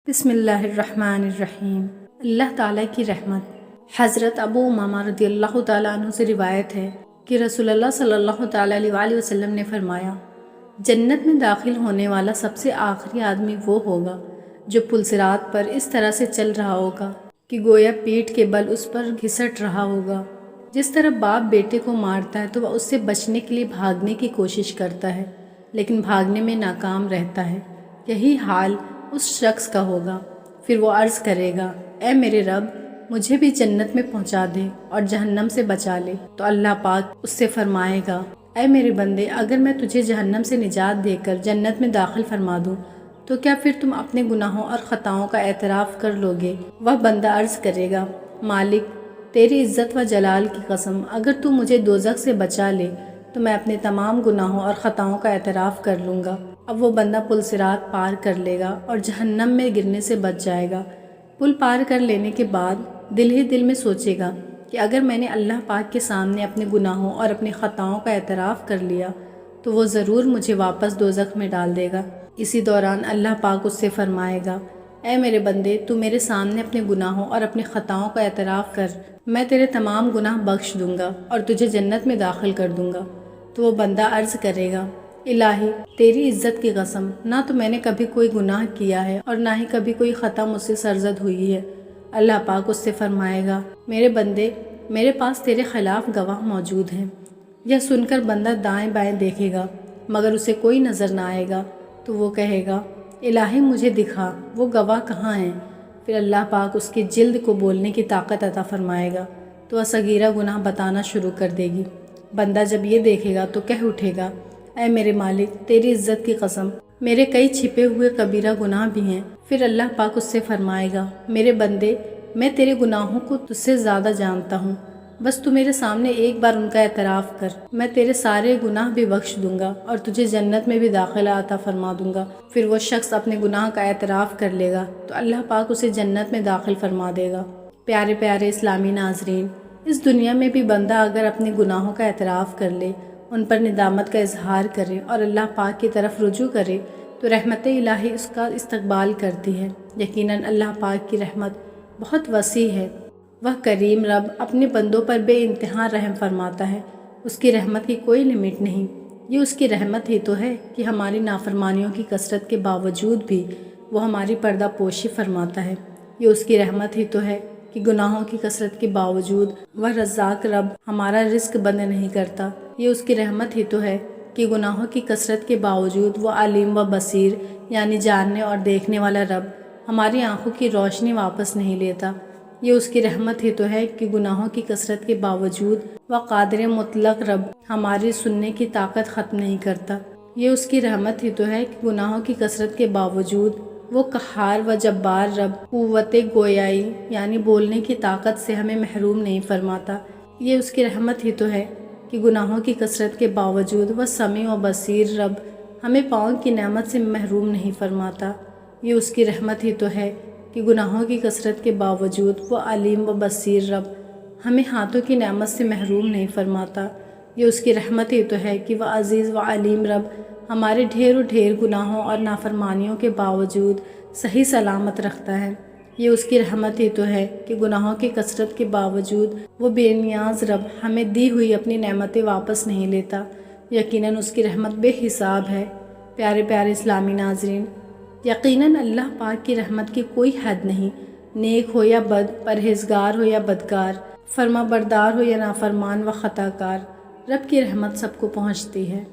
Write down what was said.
بسم اللہ الرحمن الرحیم۔ اللہ تعالیٰ کی رحمت۔ حضرت ابو امامہ رضی اللہ تعالیٰ عنہ سے روایت ہے کہ رسول اللہ صلی اللہ تعالیٰ علیہ وسلم نے فرمایا، جنت میں داخل ہونے والا سب سے آخری آدمی وہ ہوگا جو پل صراط پر اس طرح سے چل رہا ہوگا کہ گویا پیٹھ کے بل اس پر گھسٹ رہا ہوگا۔ جس طرح باپ بیٹے کو مارتا ہے تو وہ اس سے بچنے کے لیے بھاگنے کی کوشش کرتا ہے لیکن بھاگنے میں ناکام رہتا ہے، یہی حال اس شخص کا ہوگا۔ پھر وہ عرض کرے گا، اے میرے رب، مجھے بھی جنت میں پہنچا دے اور جہنم سے بچا لے۔ تو اللہ پاک اس سے فرمائے گا، اے میرے بندے، اگر میں تجھے جہنم سے نجات دے کر جنت میں داخل فرما دوں تو کیا پھر تم اپنے گناہوں اور خطاؤں کا اعتراف کر لو گے؟ وہ بندہ عرض کرے گا، مالک، تیری عزت و جلال کی قسم، اگر تو مجھے دوزخ سے بچا لے تو میں اپنے تمام گناہوں اور خطاؤں کا اعتراف کر لوں گا۔ اب وہ بندہ پل صراط پار کر لے گا اور جہنم میں گرنے سے بچ جائے گا۔ پل پار کر لینے کے بعد دل ہی دل میں سوچے گا کہ اگر میں نے اللہ پاک کے سامنے اپنے گناہوں اور اپنی خطاؤں کا اعتراف کر لیا تو وہ ضرور مجھے واپس دوزخ میں ڈال دے گا۔ اسی دوران اللہ پاک اس سے فرمائے گا، اے میرے بندے، تو میرے سامنے اپنے گناہوں اور اپنی خطاؤں کا اعتراف کر، میں تیرے تمام گناہ بخش دوں گا اور تجھے جنت میں داخل کر دوں گا۔ تو وہ بندہ عرض کرے گا، الہی، تیری عزت کی قسم، نہ تو میں نے کبھی کوئی گناہ کیا ہے اور نہ ہی کبھی کوئی خطا مجھ سے سرزد ہوئی ہے۔ اللہ پاک اس سے فرمائے گا، میرے بندے، میرے پاس تیرے خلاف گواہ موجود ہیں۔ یہ سن کر بندہ دائیں بائیں دیکھے گا مگر اسے کوئی نظر نہ آئے گا تو وہ کہے گا، الہی، مجھے دکھا، وہ گواہ کہاں ہیں؟ پھر اللہ پاک اس کی جلد کو بولنے کی طاقت عطا فرمائے گا تو وہ صغیرہ گناہ بتانا شروع کر دے گی۔ بندہ جب یہ دیکھے گا تو کہہ اٹھے گا، اے میرے مالک، تیری عزت کی قسم، میرے کئی چھپے ہوئے کبیرہ گناہ بھی ہیں۔ پھر اللہ پاک اس سے فرمائے گا، میرے بندے، میں تیرے گناہوں کو تجھ سے زیادہ جانتا ہوں، بس تو میرے سامنے ایک بار ان کا اعتراف کر، میں تیرے سارے گناہ بھی بخش دوں گا اور تجھے جنت میں بھی داخلہ عطا فرما دوں گا۔ پھر وہ شخص اپنے گناہ کا اعتراف کر لے گا تو اللہ پاک اسے جنت میں داخل فرما دے گا۔ پیارے پیارے اسلامی ناظرین، اس دنیا میں بھی بندہ اگر اپنے گناہوں کا اعتراف کر لے، ان پر ندامت کا اظہار کرے اور اللہ پاک کی طرف رجوع کرے تو رحمت الہی اس کا استقبال کرتی ہے۔ یقیناً اللہ پاک کی رحمت بہت وسیع ہے۔ وہ کریم رب اپنے بندوں پر بے انتہا رحم فرماتا ہے، اس کی رحمت کی کوئی لمٹ نہیں۔ یہ اس کی رحمت ہی تو ہے کہ ہماری نافرمانیوں کی کثرت کے باوجود بھی وہ ہماری پردہ پوشی فرماتا ہے۔ یہ اس کی رحمت ہی تو ہے کہ گناہوں کی کثرت کے باوجود وہ رزاق رب ہمارا رزق بند نہیں کرتا۔ یہ اس کی رحمت ہی تو ہے کہ گناہوں کی کثرت کے باوجود وہ علیم و بصیر یعنی جاننے اور دیکھنے والا رب ہماری آنکھوں کی روشنی واپس نہیں لیتا۔ یہ اس کی رحمت ہی تو ہے کہ گناہوں کی کثرت کے باوجود وہ قادر مطلق رب ہماری سننے کی طاقت ختم نہیں کرتا۔ یہ اس کی رحمت ہی تو ہے کہ گناہوں کی کثرت کے باوجود وہ قہار و جبار رب قوت گویائی یعنی بولنے کی طاقت سے ہمیں محروم نہیں فرماتا۔ یہ اس کی رحمت ہی تو ہے کہ گناہوں کی کثرت کے باوجود وہ سمیع و بصیر رب ہمیں پاؤں کی نعمت سے محروم نہیں فرماتا۔ یہ اس کی رحمت ہی تو ہے کہ گناہوں کی کثرت کے باوجود وہ علیم و بصیر رب ہمیں ہاتھوں کی نعمت سے محروم نہیں فرماتا۔ یہ اس کی رحمت ہی تو ہے کہ وہ عزیز و علیم رب ہمارے ڈھیر و ڈھیر گناہوں اور نافرمانیوں کے باوجود صحیح سلامت رکھتا ہے۔ یہ اس کی رحمت ہی تو ہے کہ گناہوں کی کثرت کے باوجود وہ بے نیاز رب ہمیں دی ہوئی اپنی نعمتیں واپس نہیں لیتا۔ یقیناً اس کی رحمت بے حساب ہے۔ پیارے پیارے اسلامی ناظرین، یقیناً اللہ پاک کی رحمت کی کوئی حد نہیں۔ نیک ہو یا بد، پرہیزگار ہو یا بدکار، فرما بردار ہو یا نافرمان و خطا کار، رب کی رحمت سب کو پہنچتی ہے۔